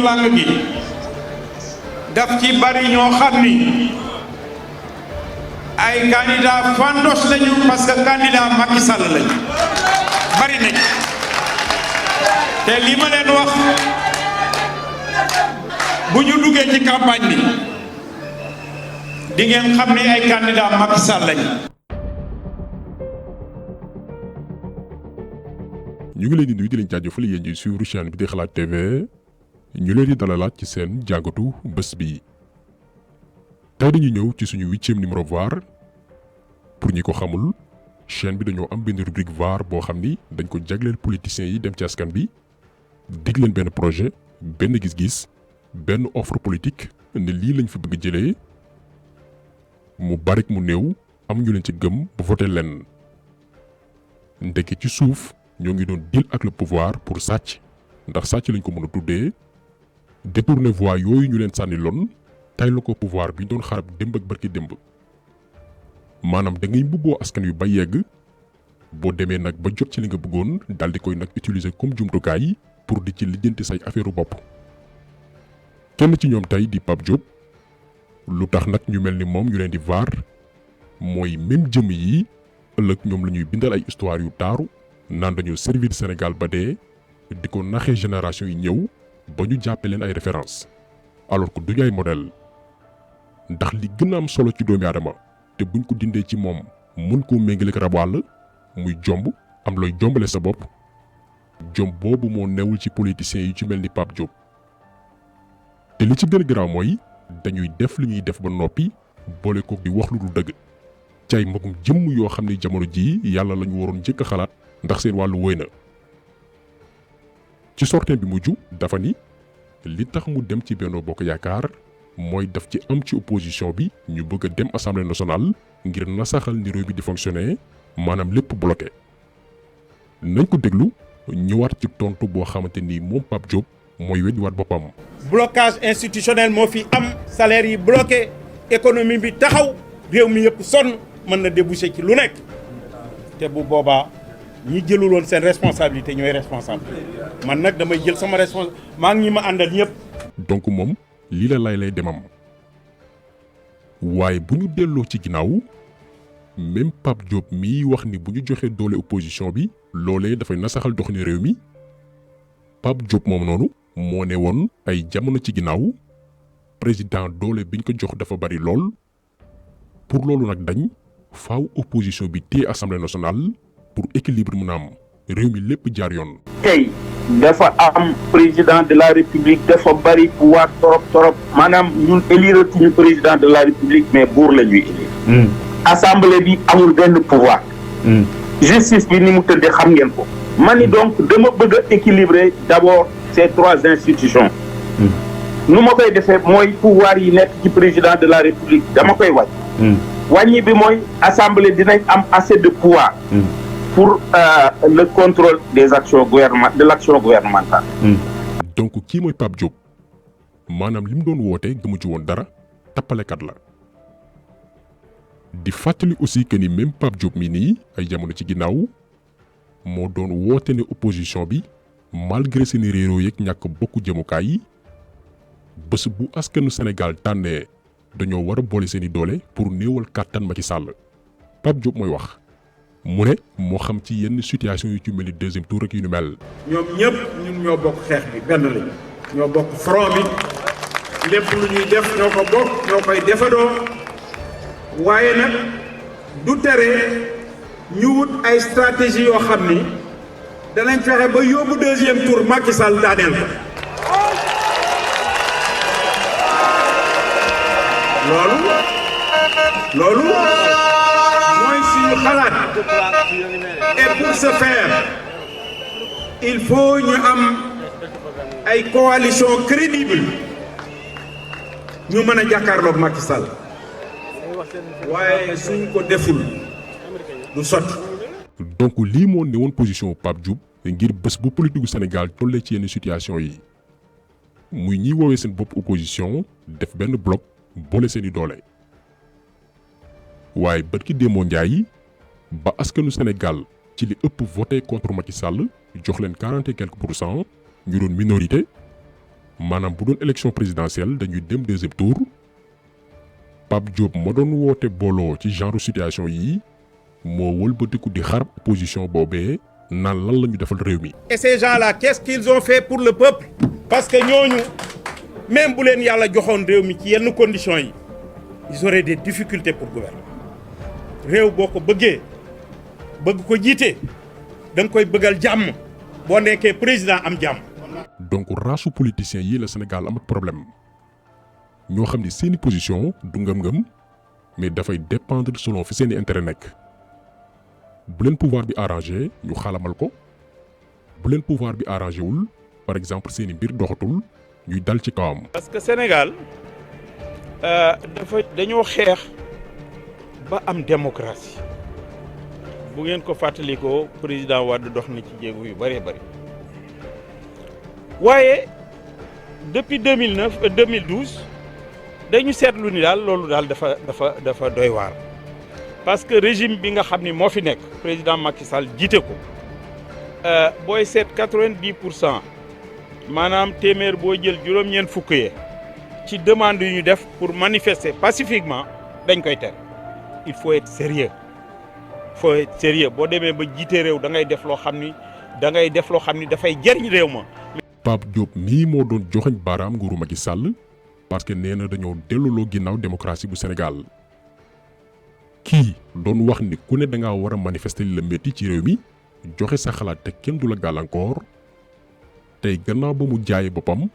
lang gi daf ci bari ñoo xam ni ay candidat fandos lañu parce que candidat Macky Sall lañu bari nañ te li ma leen wax bu ñu duggee ci campagne bi di ngeen xam ni ay candidat Macky Sall lañu. ñu ngi leen di nuyu di leen jaajëfal yéen ñuy suivre chaîne bi di Xalaat TV ñu leen di dalalaat ci seen jàngatu bés bi tey dañuy ñëw ci suñu 8e numéro VAR pour ñi ko xamul chaîne bi dañoo am benn rubrique VAR boo xam ni dañ ko jagleel politiciens yi dem ci askan bi dig leen benn projet benn gis-gis benn offre politique ne lii lañ fi bëgg jëlee mu barik mu néew am ñu leen ci gëm bu voté leen ndekki ci suuf ñoo ngi doon deal ak le pouvoir pour sàcc ndax sàcc lañ ko mën a tuddee détourner voix yooyu ñu leen sànni loon tay la ko pouvoir bi doon xarab démb ak barki démb maanaam da ngay mbubboo askan yu ba yegg boo demee nag ba jot ci li nga bëggoon daal di koy nag utiliser comme jumtukaay pour di ci lijjanti say affaire bopp. kenn ci ñoom tey di Pape Diop lu tax nag ñu mel ni moom ñu leen di VAR mooy même jëm yi ëllëg ñoom la ñuy bindal ay histoire yu taaru naan dañoo servir Sénégal ba dee di ko naxee génération yi ñëw ba ñu jàppe leen ay référence alors que duñu ay modèle ndax li gën a am solo ci doomi aadama te buñ ko dindee ci moom mun koo méngale ak rab wàll muy jomb am looy jombale sa bopp jomb boobu moo newul ci politiciens yi ci mel ni Pape Diop te li ci gën a garaaw mooy dañuy def li ñuy def ba noppi boole ko di wax lu dul dëgg ci ay magum jëmm yoo xam ne jamono jii yàlla lañu waroon njëkk a xalaat ndax seen wàllu wëy na ci sortie bi mujj dafa ni li tax mu dem ci Benno Bokk Yaakaar mooy daf ci am ci opposition bi ñu bëgg a dem assemblée nationale ngir nasaxal ni réew bi di fonctionner maanaam lépp bloqué nañ ko déglu ñëwaat ci tontu boo xamante ni moom Pape Diop mooy weddiwaat boppam. blocage institutionnel moo fi am salaire yi bloqué économie bi taxaw réew mi yëpp sonn mën na déboucher ci lu nekk te bu boobaa ñi jëlul woon seen responsabilité ñooy responsable man nag damay jël sama responsabilité maa ngi ñi ma àndal ñëpp. donc moom lii la lay demam waaye bu ñu delloo ci ginnaaw même Pape Diop mii wax ni bu ñu joxee doole opposition bi loolee dafay nasaxal doxini réew mi Pape Diop moom noonu moo ne woon ay jamono ci ginnaaw président doole biñ ko jox dafa bari lool pour loolu nag dañ faaw opposition bi téye assemblée nationale pour équilibre mun a am réew mi lépp jaar yoon. tey dafa am président de la république dafa bari pouvoir torop maanaam ñun élire tuñu président de la république mais buur la ñuy élire. assemblée bi amul benn pouvoir. justice bi ni mu tëddee xam ngeen ko. ma ni donc dama bëgg a équilibrer d'abord ces trois institutions. nu ma koy defee mooy pouvoir yi nekk ci président de la république dama koy wàññi. wàññi bi mooy assemblée dinañ am assez de pouvoir. pour le contrôle des actions de l'action gouvernementale. donc kii mooy Pape Diop maanaam li mu doon woote gëmu ci woon dara tappalekat la di fàttali aussi que ni même Pape Diop mi nii ay jamono ci ginnaaw moo doon woote ne opposition bi malgré seeni réeroo yeeg ñàkk bokku jëmukaay yi bés bu askanu Sénégal tànnee dañoo war a boole seeni doole pour néewal kàttan Macky Sall Pape Diop mooy wax. mu ne moo xam ci yenn situation yu ci mel ni deuxième tour ak yu ni mel. ñoom ñëpp ñun ñoo bokk xeex bi benn lañu ñoo bokk front bi lépp lu ñuy def ñoo ko bokk ñoo koy defandoo waaye nag du tere ñu wut ay stratégie yoo xam ni danañ fexe ba yóbbu deuxième tour Macky Sall daaneel ko loolu mooy suñu xalaat et pour ce faire il faut ñu am ay coalition crédible ñu mën a jàkkaarloog Macky Sall waaye suñ ko deful du sotti. donc lii moo ne woon position Pape Diop ngir bés bu politique gu Sénégal tollee ci yenn situation yi muy ñiy woowee seen bopp opposition def benn bloc boole seeni doole. waaye barki démoo Njaay ba askanu Sénégal ci li ëpp voté contre Macky Sall jox leen 40 et quelques % ñu doon minorité maanaam bu doon élection présidentielle dañuy dem deuxième tour Pape Diop ma doon woote booloo ci genre situation yi moo wëlbatiku di xarab opposition boobee naan lan la ñu defal réew mi. Et ces gens-là qu'est-ce qu'ils ont fait pour le peuple? Parce que ñooñu même bu leen yàlla joxoon réew mi ci yenn conditions yi ils auraient des difficultés pour gouverner réew boo ko bëggee bëgg ko jiite da nga koy bëggal jàmm boo nekkee président am jàmm. donc raasu politiciens yi la Sénégal am ak problème ñoo xam ni seeni position du ngëm-ngëm mais dafay dépendre selon fi seeni intérêt nekk bu leen pouvoir bi arrangé ñu xalamal ko bu leen pouvoir bi arrangé wul par exemple seeni mbir doxatul ñuy dal ci kawam. parce que Sénégal dañoo xeex ba am démocratie bu ngeen ko fàttalikoo président Wade dox na ci jéego yu bëree bëri waaye depuis 2012 dañu seetlu ni daal loolu daal dafa doy waar. parce que régime bi nga xam ni moo fi nekk président Macky Sall jiite ko booy seet 90% maanaam téeméer boo jël juróom-ñeent fukk yee ci demande yu ñu def pour manifester pacifiquement dañ koy tere. il faut être sérieux boo demee ba jiite réew da ngay def loo xam ni dafay jëriñ réew ma. Pape Diop mii moo doon joxañ baaraam nguuru Macky Sall parce que nee na dañoo delluloo ginnaaw démocratie bu Sénégal kii doon wax ni ku ne da ngaa war a manifester li la métti ci réew mi joxe sa xalaat te kenn du la gàllankoor tey gannaaw ba mu jaayee boppam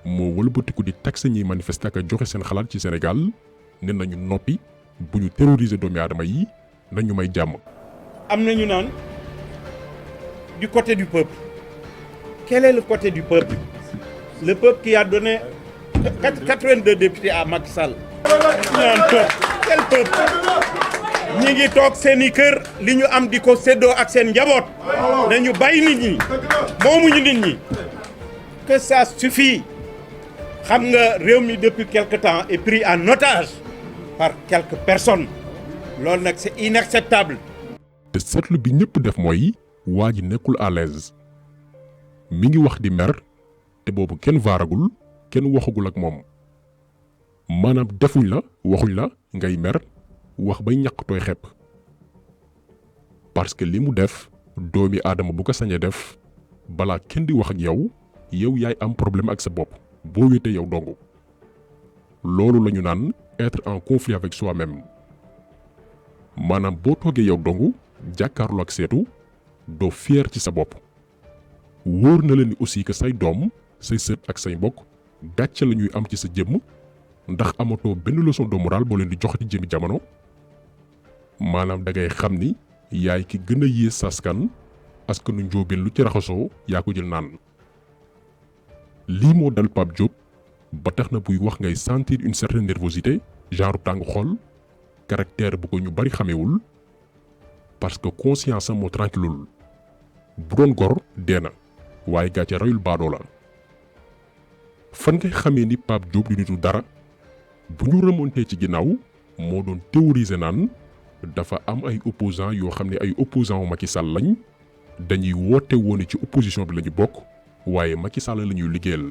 moo wëlbatiku di taxe ñiy manifester ak joxe seen xalaat ci Sénégal ne nañu noppi bu ñu terroriser doomi aadama yi nañu may jàmm. am na ñu naan du côté du peuple. Quel est le côté du peuple? Le peuple qui a donné 82 députés à Macky Sall. Quel peuple? ñi ngi toog seen i kër li ñu am di ko séddoo ak seen njaboot nañu bàyyi nit ñi moomuñu nit ñi que ça suffit. xam nga réew mi depuis quelque temps est pris en otage par quelques personnes loolu nag c'est inacceptable. te seetlu bi ñëpp def mooy waa ji nekkul à l'aise mi ngi wax di mer te boobu kenn vaaragul kenn waxagul ak moom maanaam defuñ la waxuñ la ngay mer wax bay ñàkk tooy xepp parce que li mu def doomi aadama bu ko sañee def balaa kenn di wax ak yow yaay am problème ak sa bopp boo wéetee yow dong loolu la ñu naan être en conflit avec soi-même maanaam boo toogee yow dong jàkkaarloo ak seetu doo fier ci sa bopp wóor na leen ni aussi que say doom say sët ak say mbokk gàcce la ñuy am ci sa jëmm ndax amatoo benn leçon de morale boo leen di jox ci jëmi jamono maanaam da ngay xam ni yaay ki gën a yées saskan askanu njóobeen lu ci raxasoo yaa ko jël naan lii moo dal Pape Diop ba tax na buy wax ngay sentir une certaine nervosité genre tàng xol caractère bu ko ñu bari xamewul parce que conscience am moo tranquillul bu doon gor dee na waaye gàcce rayul baadoo la fan ngay xamee ni Pape Diop du nitu dara bu ñu remonté ci ginnaaw moo doon théoriser naan dafa am ay opposants yoo xam ne ay opposants wu Macky Sall lañ dañuy woote woon ci opposition bi la ñu bokk waaye Macky Sall la ñuy liggéeyal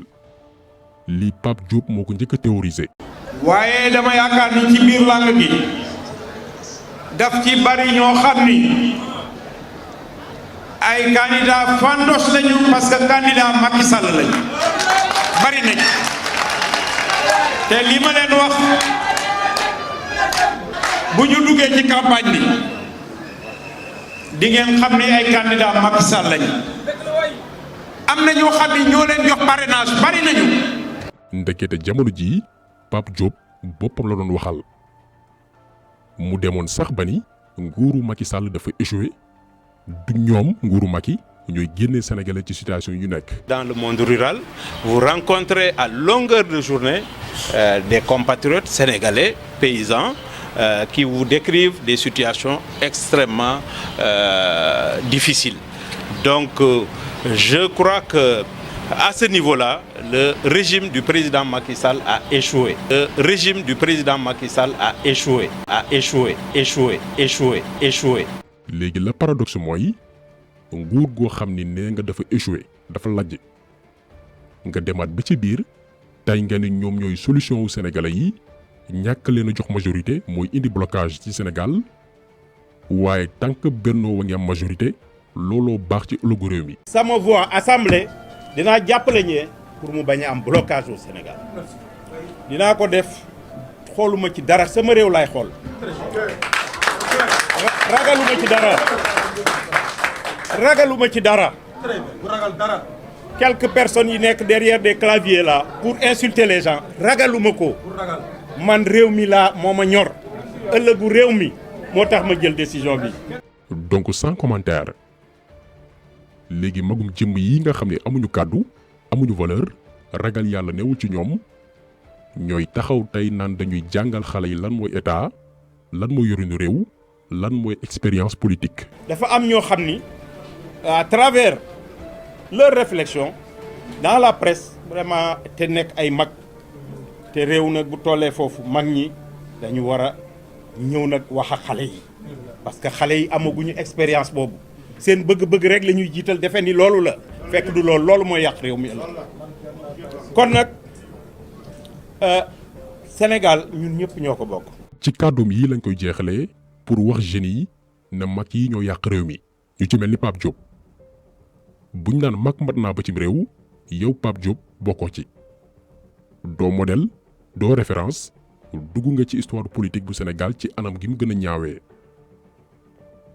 lii Pape Diop moo ko njëkk a théoriser. waaye dama yaakaar ni ci biir làng gi daf ci bari ñoo xam ni ay candidat fandos lañu parce que candidat Macky Sall lañu bari nañ te li ma leen wax bu ñu duggee ci campagne bi di ngeen xam ni ay candidat Macky Sall lañu am na ñoo xam ni ñoo leen jox parrainage bari nañu. ndekete jamono jii Pape Diop boppam la doon waxal mu demoon sax ba ni nguuru Macky Sall dafa échoué du ñoom nguuru Macky ñooy génne Sénégalais ci situation yu nekk. Dans le monde rural, vous rencontrez à longueur de journée des compatriotes sénégalais, paysans, qui vous décrivent des situations extrêmement difficiles. Donc, je crois que à ce niveau-là, le régime du président Macky Sall a échoué. Le régime du président Macky Sall a échoué. léegi la paradoxe mooy nguur goo xam ni nee nga dafa échoué dafa lajj nga demaat ba ci biir tey ngeen ni ñoom ñooy solution wu sénégalais yi ñàkk leen a jox majorité mooy indi blocage ci Sénégal waaye tant que Benno wa ngi am majorité looloo baax ci ëllëgu réew mi. sama voix assemblée dinaa jàppale ñee pour mu bañ a am blocage au Sénégal dinaa ko def xooluma ci dara sama réew laay xool ragaluma ci dara quelques personnes yi nekk derrière des claviers là pour insulter les gens ragaluma ko man réew mi laa moo ma ñor ëllëgu réew mi moo tax ma jël décision bi. donc sans commentaire léegi magum jëmm yi nga xam ne amuñu kàddu amuñu valeur ragal yàlla newul ci ñoom ñooy taxaw tey naan dañuy jàngal xale yi lan mooy état lan mooy yorinu réew lan mooy expérience politique. dafa am ñoo xam ni à travers leur réflexion dans la presse vraiment te nekk ay mag te réew nag bu tollee foofu mag ñi dañu war a ñëw nag wax ak xale yi parce que xale yi amaguñu expérience boobu seen bëgg-bëgg rek la ñuy jiital defe ni loolu la fekk du loolu mooy yàq réew mi kon nag Sénégal ñun ñëpp ñoo ko bokk. ci kàddoom yi lañ koy jeexalee pour wax jeunes yi na mag yi ñoo yàq réew mi ñu ci mel ni Pape Diop buñ naan mag mat naa ba cim réew yow Pape Diop bokkoo ci doo modèle doo référence dugg nga ci histoire politique bu Sénégal ci anam gi mu gën a ñaawee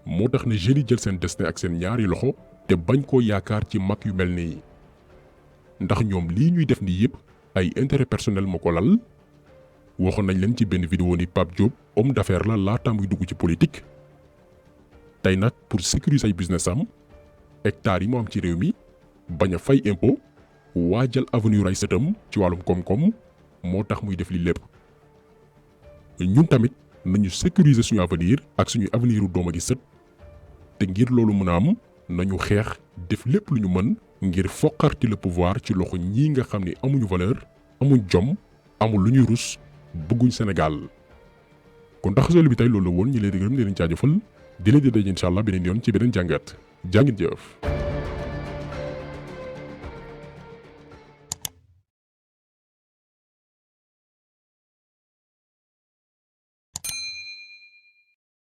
moo tax ne jeunes yi jël seen destin ak seen ñaari loxo te bañ koo yaakaar ci mag yu mel nii ndax ñoom lii ñuy def nii yëpp ay intérêt personnel moo ko lal waxoon nañ leen ci benn vidéo ni Pape Diop homme d'affaires la laata muy dugg ci politique tey nag pour sécuriser ay business am hectares yi mu am ci réew mi bañ a fay impôt waajal avenir ay sëtam ci wàllum koom-koom moo tax muy def li lépp ñun tamit nañu sécuriser suñu avenir ak suñu aveniru doom ak sët te ngir loolu mën a am nañu xeex def lépp lu ñu mën ngir foqarti le pouvoir ci loxo ñii nga xam ne amuñu valeur amuñ jom amul lu ñuy rus bëgguñ Sénégal kon taxasoolu bi tey loolu la woon ñi leen di gërëm di leen jaajëfal di leen di daje incha allah beneen yoon ci beneen jàngat jàngit jëf